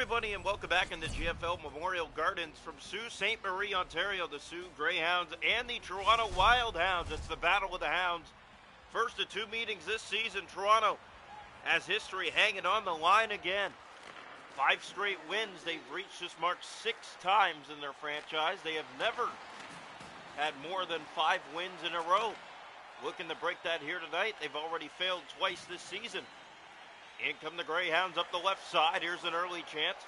everybody, and welcome back in the GFL Memorial Gardens from Sault Ste. Marie, Ontario. The Sault Greyhounds and the Toronto Wildhounds. It's the battle with the Hounds. First of two meetings this season. Toronto has history hanging on the line again. 5 straight wins. They've reached this mark 6 times in their franchise. They have never had more than 5 wins in a row. Looking to break that here tonight. They've already failed twice this season. In come the Greyhounds up the left side. Here's an early chance.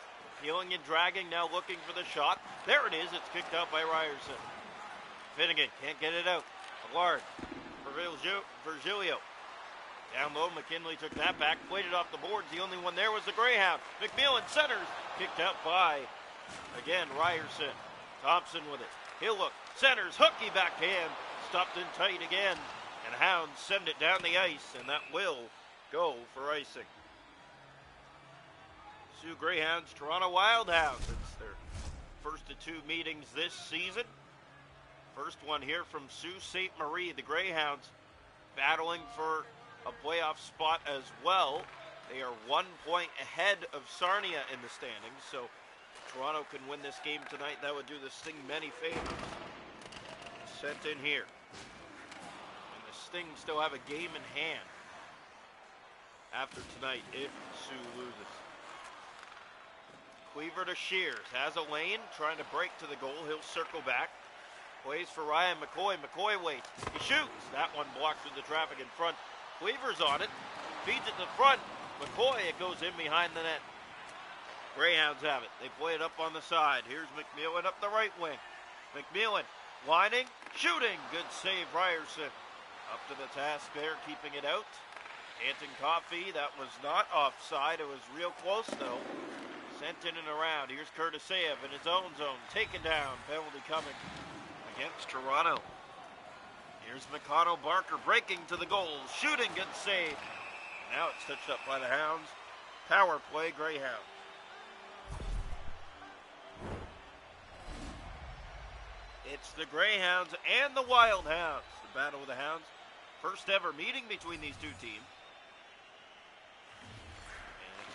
Heeling and dragging, now looking for the shot. There it is. It's kicked out by Ryerson. Finnegan can't get it out. Allard for Virgilio. Down low, McKinley took that back, played it off the boards. The only one there was the Greyhound. McMillan centers, kicked out by, again, Ryerson. Thompson with it. He'll look, centers, hooky backhand. Stopped in tight again. And Hounds send it down the ice, and that will go for icing. Sault Greyhounds, Toronto Wildhounds. It's their first of 2 meetings this season. First one here from Sault Ste. Marie. The Greyhounds battling for a playoff spot as well. They are 1 point ahead of Sarnia in the standings, so if Toronto can win this game tonight, that would do the Sting many favors. Sent in here. And the Sting still have a game in hand after tonight if Sault loses. Cleaver to Shears, has a lane, trying to break to the goal. He'll circle back. Plays for Ryan McCoy. McCoy waits. He shoots. That one blocked through the traffic in front. Cleaver's on it. Feeds it to front. McCoy, it goes in behind the net. Greyhounds have it. They play it up on the side. Here's McMillan up the right wing. McMillan lining, shooting. Good save, Ryerson. Up to the task there, keeping it out. Anton Coffey, that was not offside. It was real close, though. Sent in and around. Here's Kurtisev in his own zone. Taken down. Penalty coming against Toronto. Here's McConnell Barker breaking to the goal. Shooting. Good save. Now it's touched up by the Hounds. Power play, Greyhound. It's the Greyhounds and the Wildhounds. The battle with the Hounds. First ever meeting between these two teams.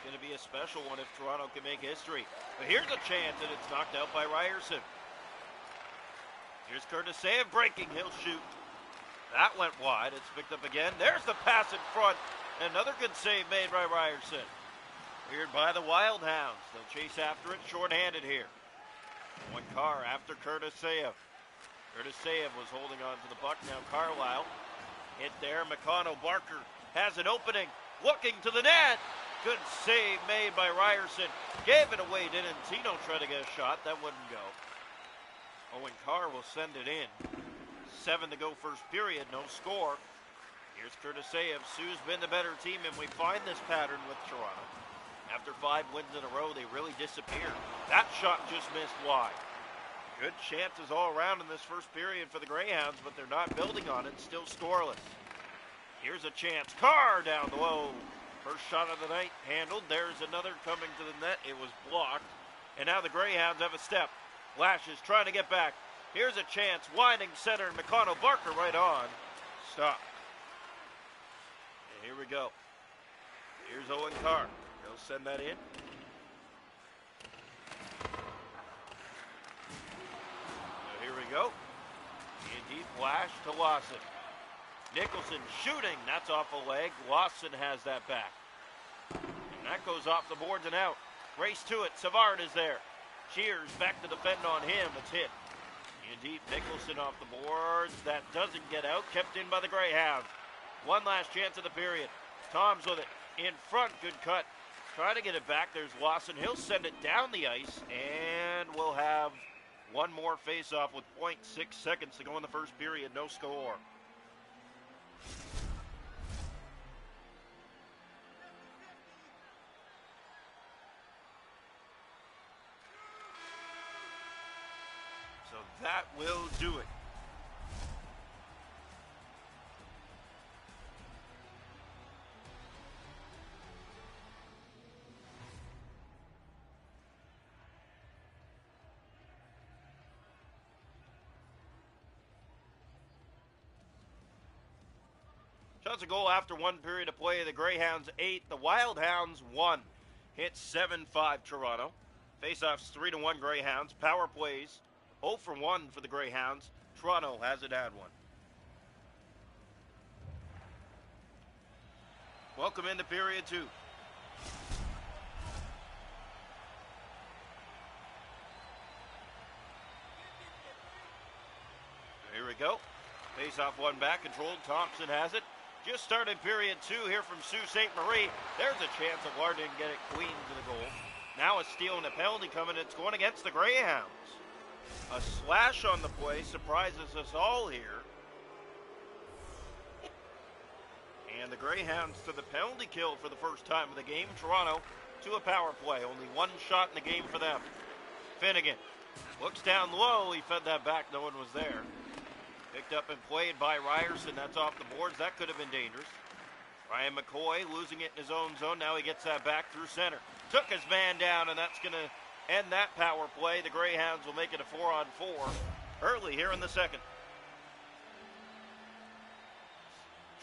Going to be a special one if Toronto can make history. But here's a chance, and it's knocked out by Ryerson. Here's Kurtisev breaking. He'll shoot. That went wide. It's picked up again. There's the pass in front. Another good save made by Ryerson. Cleared by the Wildhounds. They'll chase after it. Short-handed here. One car after Kurtisev. Kurtisev was holding on to the puck. Now Carlisle. Hit there. McConnell Barker has an opening. Looking to the net. Good save made by Ryerson. Gave it away, didn't Tino try to get a shot? That wouldn't go. Owen Carr will send it in. 7 to go first period, no score. Here's Kurtisev. Sioux's been the better team, and we find this pattern with Toronto. After 5 wins in a row, they really disappear. That shot just missed wide. Good chances all around in this first period for the Greyhounds, but they're not building on it. Still scoreless. Here's a chance. Carr down low. First shot of the night handled. There's another coming to the net. It was blocked. And now the Greyhounds have a step. Lashes trying to get back. Here's a chance. Winding center. McConnell Barker right on. Stop. And here we go. Here's Owen Carr. He'll send that in. So here we go. Indeed, flash to Lawson. Nicholson shooting. That's off a leg. Lawson has that back. And that goes off the boards and out. Race to it. Savard is there. Shears back to defend on him. It's hit. Indeed, Nicholson off the boards. That doesn't get out. Kept in by the Greyhounds. One last chance of the period. Tom's with it. In front. Good cut. Trying to get it back. There's Lawson. He'll send it down the ice. And we'll have one more face-off with 0.6 seconds to go in the first period. No score. So that will do it. Shots a goal after 1 period of play. The Greyhounds 8, the Wildhounds 1. Hits 7-5 Toronto. Faceoffs 3-1 Greyhounds. Power plays 0 for 1 for the Greyhounds. Toronto hasn't had one. Welcome into period 2. Here we go. Face-off one back, controlled. Thompson has it. Just started period 2 here from Sault Ste. Marie. There's a chance that Ward didn't get it clean to the goal. Now a steal and a penalty coming. It's going against the Greyhounds. A slash on the play surprises us all here. And the Greyhounds to the penalty kill for the first time of the game. Toronto to a power play. Only one shot in the game for them. Finnegan looks down low. He fed that back. No one was there. Picked up and played by Ryerson. That's off the boards. That could have been dangerous. Ryan McCoy losing it in his own zone. Now he gets that back through center. Took his man down, and that's going to end that power play. The Greyhounds will make it a 4-on-4 early here in the second.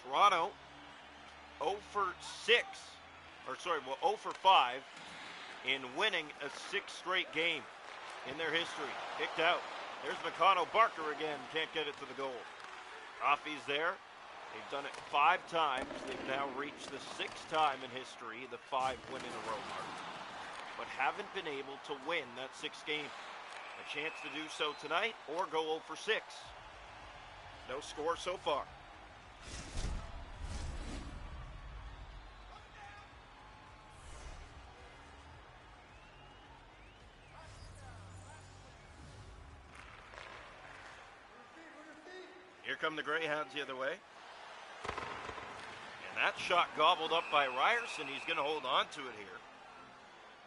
Toronto 0 for 5 in winning a 6th straight game in their history. Kicked out. There's McConnell. Barker again. Can't get it to the goal. Coffey's there. They've done it 5 times. They've now reached the 6th time in history, the 5 win-in-a-row mark, but haven't been able to win that 6th game. A chance to do so tonight or go 0 for 6. No score so far. Here come the Greyhounds the other way. And that shot gobbled up by Ryerson. He's going to hold on to it here.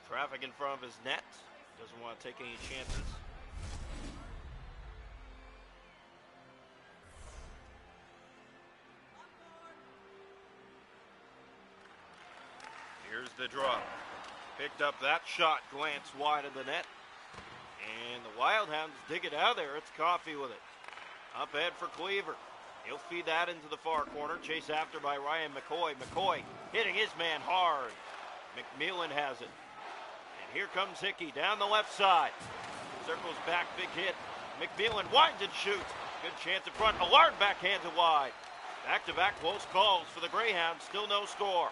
Traffic in front of his net. Doesn't want to take any chances. Here's the draw. Picked up that shot, glanced wide of the net. And the Wildhounds dig it out of there. It's Coffey with it. Up ahead for Cleaver. He'll feed that into the far corner. Chased after by Ryan McCoy. McCoy hitting his man hard. McMillan has it. And here comes Hickey down the left side. Circles back, big hit. McMillan winds and shoots. Good chance in front. Allard backhands it wide. Back-to-back close calls for the Greyhounds. Still no score.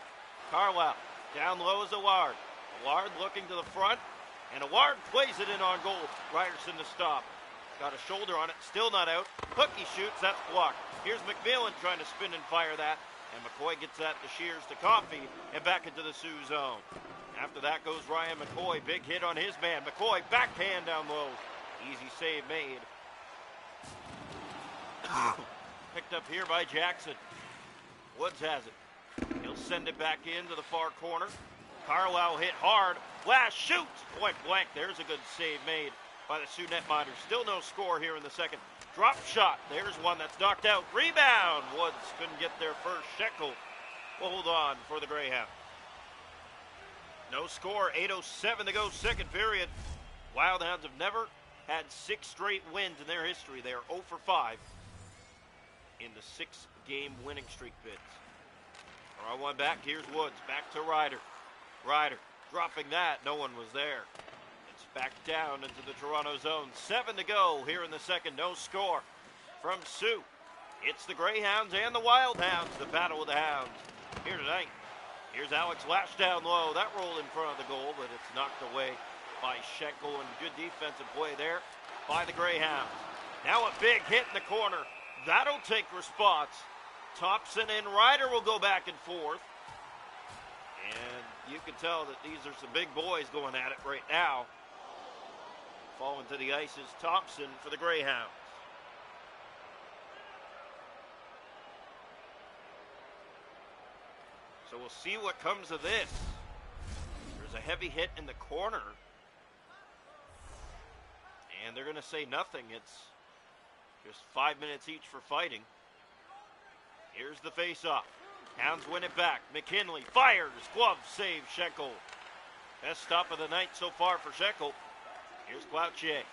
Carlisle down low is Allard. Allard looking to the front. And Allard plays it in on goal. Ryerson to stop. Got a shoulder on it, still not out. Hooky shoots, that's blocked. Here's McMillan trying to spin and fire that. And McCoy gets that to Shears to Coffey and back into the Sioux zone. After that goes Ryan McCoy. Big hit on his man. McCoy backhand down low. Easy save made. Picked up here by Jackson. Woods has it. He'll send it back into the far corner. Carlisle hit hard. Last shoots. Point blank. There's a good save made by the Sioux netminders. Still no score here in the second. Drop shot. There's one that's knocked out. Rebound. Woods couldn't get there first. Shekel will hold on for the Greyhound. No score. 8:07 to go, second period. Wildhounds have never had 6 straight wins in their history. They are 0 for 5 in the 6-game winning streak bids. Draw one back. Here's Woods. Back to Ryder. Ryder dropping that. No one was there. Back down into the Toronto zone. 7 to go here in the second. No score from Sioux. It's the Greyhounds and the Wildhounds. The battle of the Hounds here tonight. Here's Alex Lash down low. That rolled in front of the goal, but it's knocked away by Schenkel, and good defensive play there by the Greyhounds. Now a big hit in the corner. That'll take response. Thompson and Ryder will go back and forth. And you can tell that these are some big boys going at it right now. Falling to the ice is Thompson for the Greyhounds. So we'll see what comes of this. There's a heavy hit in the corner. And they're going to say nothing. It's just 5 minutes each for fighting. Here's the face-off. Hounds win it back. McKinley fires. Glove save Schenkel. Best stop of the night so far for Schenkel. Here's Cloutier.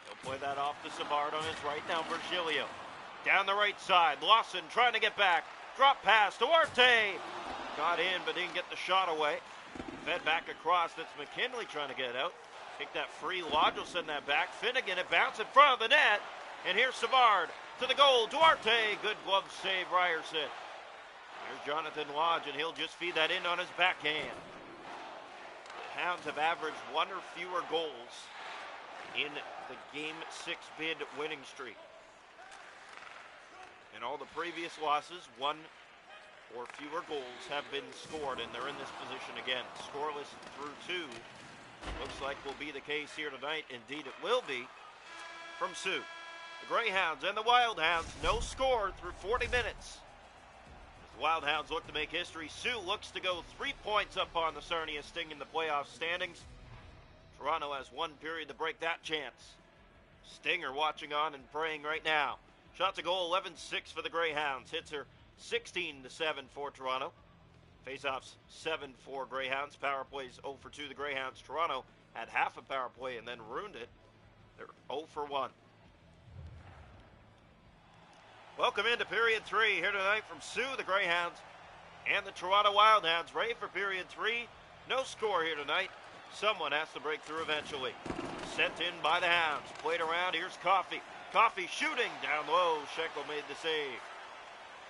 He'll play that off to Savard on his right. Now Virgilio. Down the right side. Lawson trying to get back. Drop pass to Arte. Got in but didn't get the shot away. Fed back across. That's McKinley trying to get out. Take that free. Lodge will send that back. Finnegan, it bounce in front of the net. And here's Savard to the goal. Duarte, good glove save, Ryerson. Here's Jonathan Lodge, and he'll just feed that in on his backhand. The Hounds have averaged one or fewer goals in the Game 6 bid winning streak. In all the previous losses, one or fewer goals have been scored, and they're in this position again. Scoreless through two. Looks like will be the case here tonight. Indeed, it will be from Sioux. The Greyhounds and the Wildhounds, no score through 40 minutes. As the Wildhounds look to make history, Sioux looks to go 3 points up on the Sarnia Sting in the playoff standings. Toronto has one period to break that chance. Sting are watching on and praying right now. Shots a goal, 11-6 for the Greyhounds. Hits are 16-7 for Toronto. Faceoffs 7 for Greyhounds. Power plays 0 for 2. The Greyhounds. Toronto had half a power play and then ruined it. They're 0 for 1. Welcome into period 3 here tonight from Sioux, the Greyhounds, and the Toronto Wildhounds. Ready for period 3. No score here tonight. Someone has to break through eventually. Sent in by the Hounds. Played around. Here's Coffey. Coffey shooting down low. Schenkel made the save.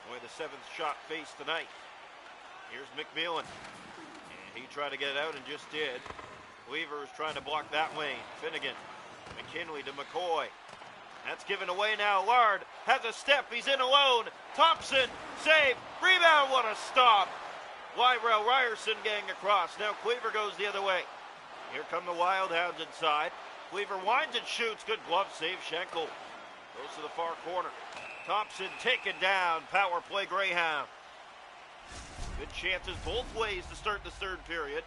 Only the 7th shot faced tonight. Here's McMillan. And he tried to get it out and just did. Weaver is trying to block that lane. Finnegan. McKinley to McCoy. That's given away now. Lard has a step. He's in alone. Thompson. Save. Rebound. What a stop. Lyrell Ryerson getting across. Now Cleaver goes the other way. Here come the Wildhounds inside. Cleaver winds and shoots. Good glove save. Schenkel goes to the far corner. Thompson taken down. Power play Greyhound. Good chances both ways to start the third period.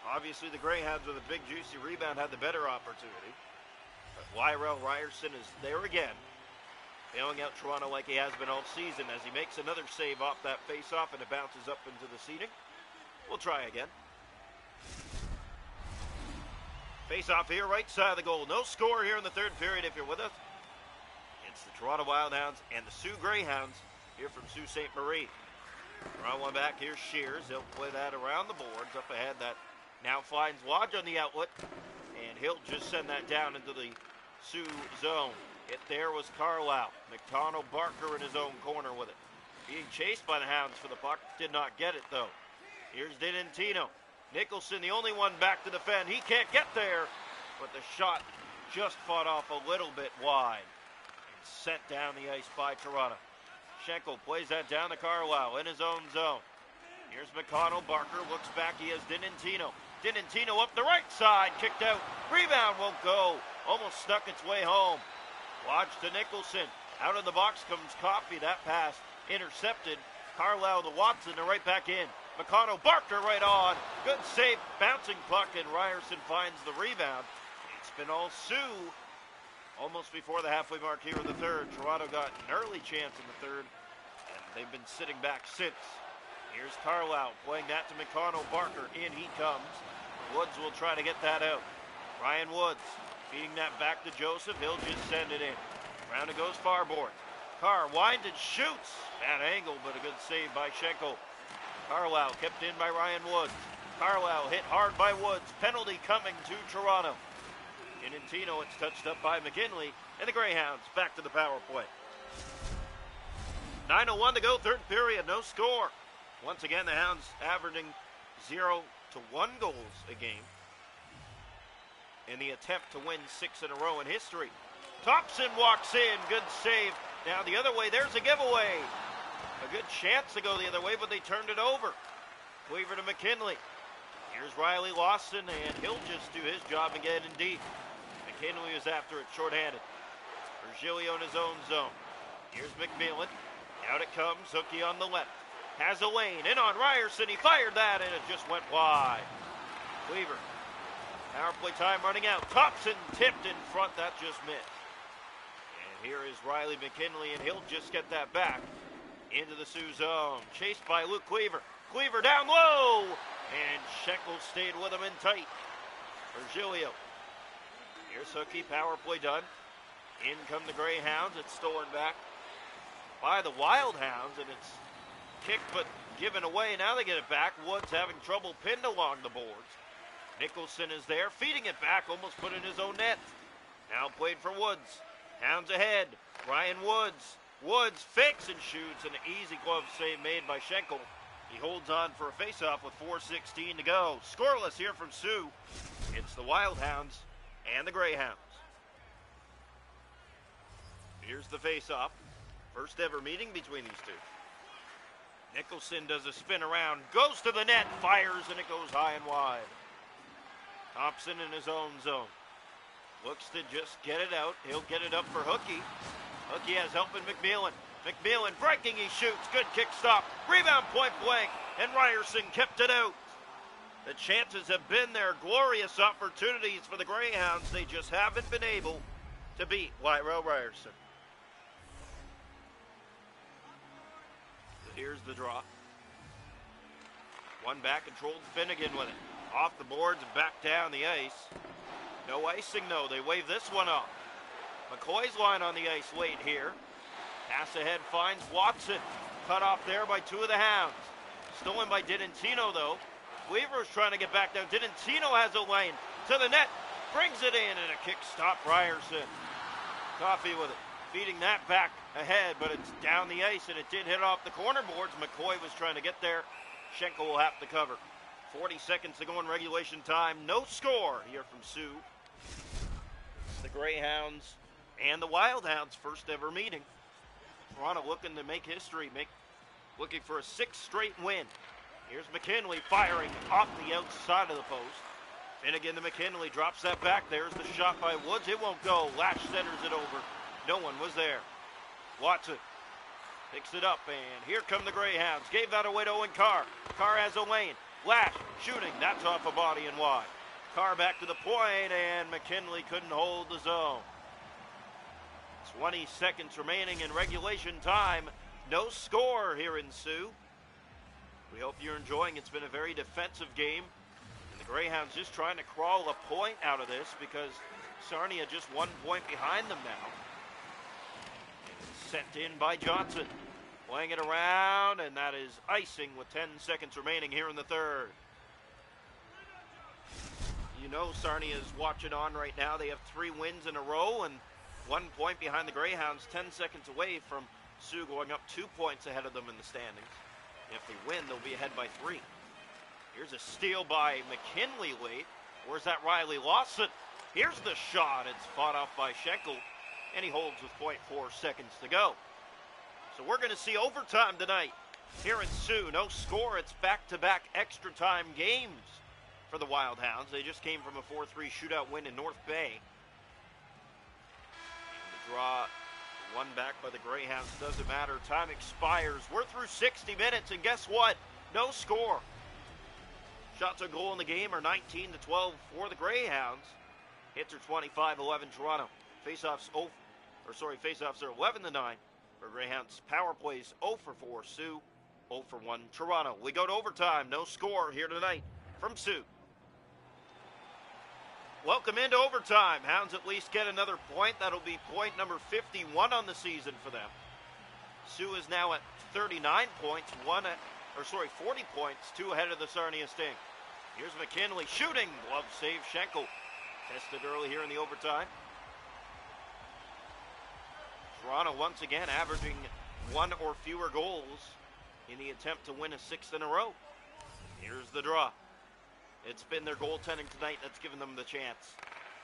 Obviously the Greyhounds with a big juicy rebound had the better opportunity. But Lyrell Ryerson is there again. Bailing out Toronto like he has been all season as he makes another save off that face-off and it bounces up into the seating. We'll try again. Face-off here, right side of the goal. No score here in the third period if you're with us. It's the Toronto Wildhounds and the Sioux Greyhounds here from Sault Ste. Marie. Around one back, here's Shears. He'll play that around the boards. Up ahead, that now finds Lodge on the outlet. And he'll just send that down into the Sioux zone. It there was Carlisle. McDonald Barker in his own corner with it. Being chased by the Hounds for the puck. Did not get it, though. Here's Dinantino. Nicholson, the only one back to defend. He can't get there. But the shot just fought off a little bit wide. And sent down the ice by Toronto. Schenkel plays that down to Carlisle in his own zone. Here's McConnell. Barker looks back. He has Dinantino. Dinantino up the right side. Kicked out. Rebound won't go. Almost snuck its way home. Lodge to Nicholson. Out of the box comes Coffey. That pass intercepted. Carlisle to Watson. They're right back in. McConnell. Barker right on. Good save. Bouncing puck, and Ryerson finds the rebound. It's been all Sioux. Almost before the halfway mark here in the third. Toronto got an early chance in the third, and they've been sitting back since. Here's Carlisle playing that to McConnell. Barker. In he comes. Woods will try to get that out. Ryan Woods feeding that back to Joseph. He'll just send it in. Round it goes Farboard. Carr winds and shoots. Bad angle, but a good save by Schenkel. Carlisle kept in by Ryan Woods. Carlisle hit hard by Woods. Penalty coming to Toronto. In Intino, it's touched up by McKinley. And the Greyhounds back to the power play. 9:01 to go, third period, no score. Once again, the Hounds averaging 0 to 1 goals a game in the attempt to win 6 in a row in history. Thompson walks in, good save. Now the other way, there's a giveaway. A good chance to go the other way, but they turned it over. Cleaver to McKinley. Here's Riley Lawson, and he'll just do his job and get it in deep. McKinley is after it, shorthanded. Virgilio in his own zone. Here's McMillan. Out it comes, Hookie on the left. Has a lane, in on Ryerson. He fired that, and it just went wide. Cleaver. Power play time running out. Thompson tipped in front. That just missed. And here is Riley McKinley, and he'll just get that back into the Sioux zone. Chased by Luke Cleaver. Cleaver down low. And Schenkel stayed with him in tight. Virgilio. Here's Hookie. Power play done. In come the Greyhounds. It's stolen back by the Wildhounds, and it's kicked but given away. Now they get it back. Woods having trouble pinned along the boards. Nicholson is there, feeding it back, almost put in his own net. Now played for Woods. Hounds ahead. Ryan Woods. Woods fakes and shoots. An easy glove save made by Schenkel. He holds on for a faceoff with 4:16 to go. Scoreless here from Sioux. It's the Wild Hounds and the Greyhounds. Here's the faceoff. First ever meeting between these two. Nicholson does a spin around, goes to the net, fires, and it goes high and wide. Thompson in his own zone. Looks to just get it out. He'll get it up for Hookie. Hookie has help in McMillan. McMillan breaking, he shoots. Good kick stop. Rebound point blank. And Ryerson kept it out. The chances have been there. Glorious opportunities for the Greyhounds. They just haven't been able to beat Lyrell Ryerson. Here's the draw. One back controlled, Finnegan with it. Off the boards and back down the ice. No icing though, they wave this one off. McCoy's line on the ice late here. Pass ahead finds Watson. Cut off there by two of the Hounds. Stolen by Didentino though. Weaver's trying to get back down. Didentino has a lane to the net. Brings it in and a kick stop Ryerson. Coffey with it. Feeding that back ahead, but it's down the ice, and it did hit off the corner boards. McCoy was trying to get there. Schenkel will have to cover. 40 seconds to go in regulation time. No score here from Sioux. The Greyhounds and the Wild Hounds' first ever meeting. Toronto looking to make history, looking for a sixth straight win. Here's McKinley firing off the outside of the post. Finnegan to McKinley, drops that back. There's the shot by Woods. It won't go. Lash centers it over. No one was there. Watson picks it up, and here come the Greyhounds. Gave that away to Owen Carr. Carr has a lane. Lash shooting. That's off a body and wide. Carr back to the point, and McKinley couldn't hold the zone. 20 seconds remaining in regulation time. No score here in Sioux. We hope you're enjoying. It's been a very defensive game. And the Greyhounds just trying to crawl a point out of this because Sarnia just 1 point behind them now. Sent in by Johnson. Playing it around, and that is icing with 10 seconds remaining here in the third. You know Sarnia's watching on right now. They have 3 wins in a row and 1 point behind the Greyhounds, 10 seconds away from Sioux going up 2 points ahead of them in the standings. If they win, they'll be ahead by 3. Here's a steal by McKinley late. Where's that Riley Lawson? Here's the shot. It's fought off by Schenkel. And he holds with 0.4 seconds to go. So we're going to see overtime tonight here in Sioux. No score. It's back-to-back extra time games for the Wild Hounds. They just came from a 4-3 shootout win in North Bay. And the draw, one back by the Greyhounds, doesn't matter. Time expires. We're through 60 minutes, and guess what? No score. Shots on goal in the game are 19-12 for the Greyhounds. Hits are 25-11 Toronto. Faceoffs are 11-9 for Greyhounds. Power plays 0 for 4 Sioux, 0 for 1 Toronto. We go to overtime. No score here tonight from Sioux. Welcome into overtime. Hounds at least get another point. That'll be point number 51 on the season for them. Sioux is now at 39 points, 40 points, 2 ahead of the Sarnia Sting. Here's McKinley shooting. Glove save Schenkel. Tested early here in the overtime. Toronto once again averaging 1 or fewer goals in the attempt to win a 6th in a row. Here's the draw. It's been their goaltending tonight that's given them the chance.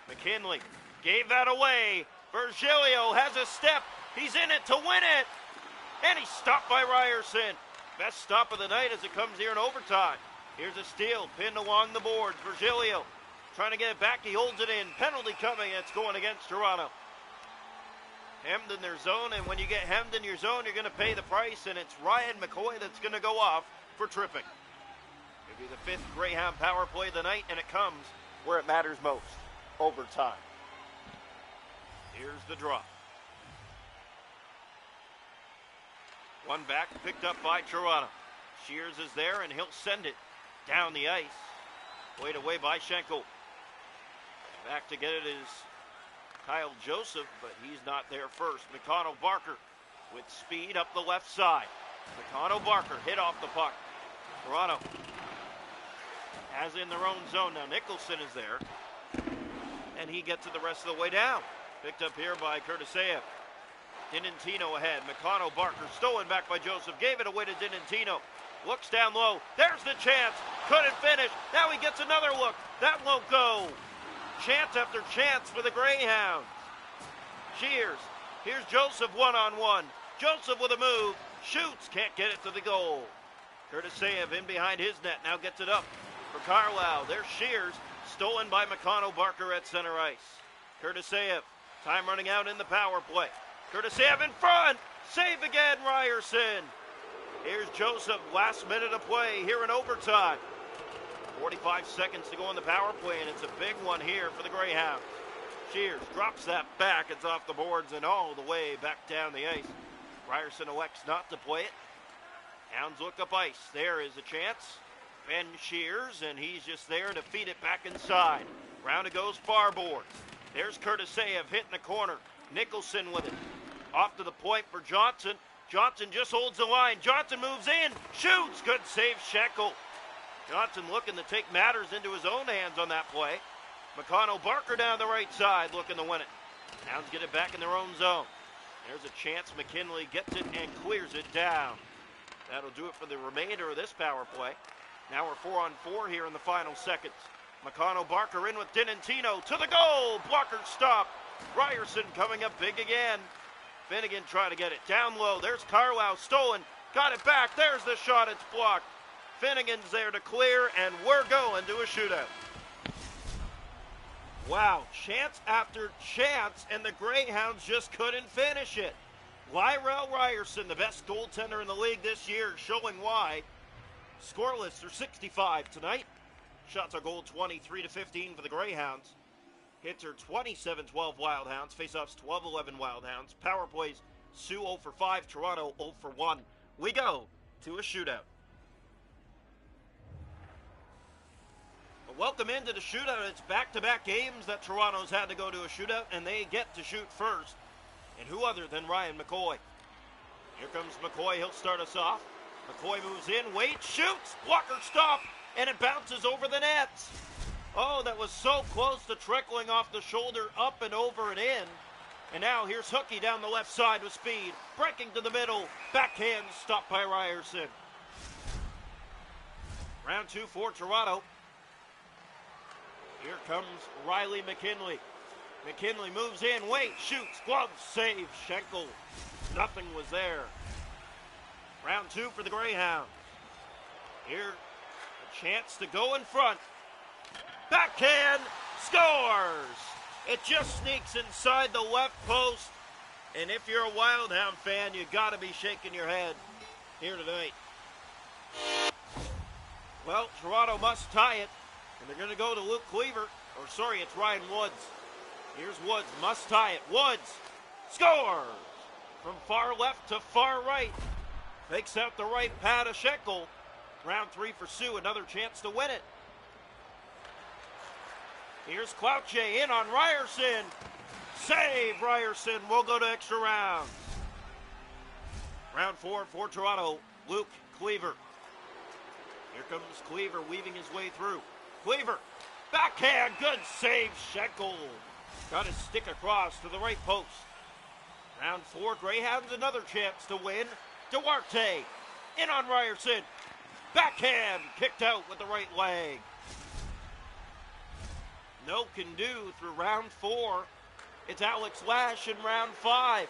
McKinley gave that away. Virgilio has a step. He's in it to win it. And he's stopped by Ryerson. Best stop of the night as it comes here in overtime. Here's a steal pinned along the boards. Virgilio trying to get it back. He holds it in. Penalty coming. It's going against Toronto. Hemmed in their zone, and when you get hemmed in your zone, you're going to pay the price, and it's Ryan McCoy that's going to go off for tripping. It'll be the 5th Greyhound power play of the night, and it comes where it matters most, overtime. Here's the draw. One back, picked up by Toronto. Shears is there, and he'll send it down the ice. Played away by Schenkel. Back to get it is Kyle Joseph, but he's not there first. McConnell Barker with speed up the left side. McConnell Barker hit off the puck. Toronto as in their own zone. Now Nicholson is there, and he gets it the rest of the way down. Picked up here by Curtiseyev. Dinantino ahead. McConnell, Barker, stolen back by Joseph. Gave it away to Dinantino. Looks down low. There's the chance. Couldn't finish. Now he gets another look. That won't go. Chance after chance for the Greyhounds. Shears. Here's Joseph one-on-one. Joseph with a move. Shoots. Can't get it to the goal. Curtiseyev in behind his net. Now gets it up for Carlisle. There's Shears. Stolen by McConnell, Barker at center ice. Curtiseyev. Time running out in the power play. Curtiseyev in front. Save again, Ryerson. Here's Joseph. Last minute of play here in overtime. 45 seconds to go on the power play, and it's a big one here for the Greyhounds. Shears drops that back. It's off the boards and all the way back down the ice. Ryerson elects not to play it. Hounds look up ice. There is a chance. Ben Shears, and he's just there to feed it back inside. Round it goes, far boards. There's Curtiseyev hitting the corner. Nicholson with it. Off to the point for Johnson. Johnson just holds the line. Johnson moves in. Shoots. Good save, Schenkel. Johnson looking to take matters into his own hands on that play. McConnell, Barker down the right side looking to win it. Hounds get it back in their own zone. There's a chance. McKinley gets it and clears it down. That'll do it for the remainder of this power play. Now we're 4-on-4 here in the final seconds. McConnell, Barker in with Dinantino to the goal. Blocker stop. Ryerson coming up big again. Finnegan trying to get it down low. There's Carlisle, stolen. Got it back. There's the shot. It's blocked. Finnegan's there to clear, and we're going to a shootout. Wow, chance after chance, and the Greyhounds just couldn't finish it. Lyrell Ryerson, the best goaltender in the league this year, showing why. Scoreless are 65 tonight. Shots are goal 23-15 for the Greyhounds. Hits are 27-12 Wildhounds. Faceoffs 12-11 Wildhounds. Power plays Sioux 0 for 5, Toronto 0 for 1. We go to a shootout. Welcome into the shootout. It's back-to-back games that Toronto's had to go to a shootout, and they get to shoot first. And who other than Ryan McCoy? Here comes McCoy. He'll start us off. McCoy moves in, waits, shoots, blocker stop, and it bounces over the nets. Oh, that was so close to trickling off the shoulder, up and over and in. And now here's Hookie down the left side with speed, breaking to the middle, backhand stopped by Ryerson. Round 2 for Toronto. Here comes Riley McKinley. McKinley moves in, waits, shoots, glove, save, Schenkel. Nothing was there. Round 2 for the Greyhounds. Here, a chance to go in front. Backhand, scores! It just sneaks inside the left post. And if you're a Wildhound fan, you got to be shaking your head here tonight. Well, Toronto must tie it. And they're going to go to Luke Cleaver. Or sorry, it's Ryan Woods. Here's Woods, must tie it. Woods scores! From far left to far right. Fakes out the right pad of Schenkel. Round 3 for Sioux, another chance to win it. Here's Clouche in on Ryerson. Save, Ryerson. We'll go to extra rounds. Round 4 for Toronto, Luke Cleaver. Here comes Cleaver weaving his way through. Cleaver, backhand, good save, Schenkel. Got his stick across to the right post. Round 4, Greyhounds, another chance to win. Duarte, in on Ryerson. Backhand, kicked out with the right leg. No can do through round 4. It's Alex Lash in round 5.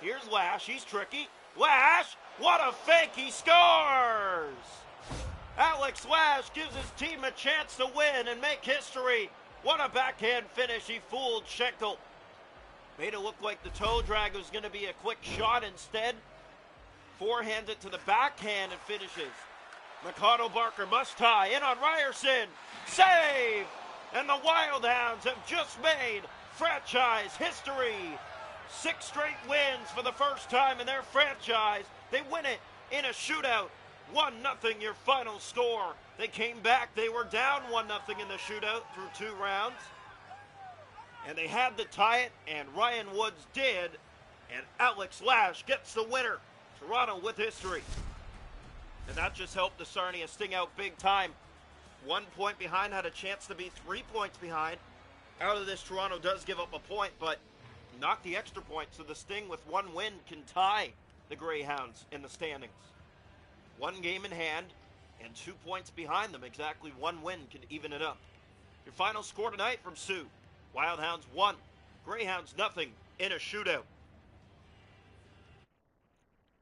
Here's Lash, he's tricky. Lash, what a fake, he scores! Alex Lash gives his team a chance to win and make history. What a backhand finish. He fooled Schenkel. Made it look like the toe drag was going to be a quick shot instead. Forehands it to the backhand and finishes. McConnell, Barker must tie. In on Ryerson. Save! And the Wildhounds have just made franchise history. 6 straight wins for the first time in their franchise. They win it in a shootout. 1-0 your final score. They came back. They were down 1-0 in the shootout through 2 rounds. And they had to tie it, and Ryan Woods did. And Alex Lash gets the winner. Toronto with history. And that just helped the Sarnia Sting out big time. 1 point behind, had a chance to be 3 points behind. Out of this, Toronto does give up a point, but not the extra point. So the Sting, with one win, can tie the Greyhounds in the standings. 1 game in hand and 2 points behind them. Exactly 1 win can even it up. Your final score tonight from Sioux: Wildhounds 1, Greyhounds nothing in a shootout.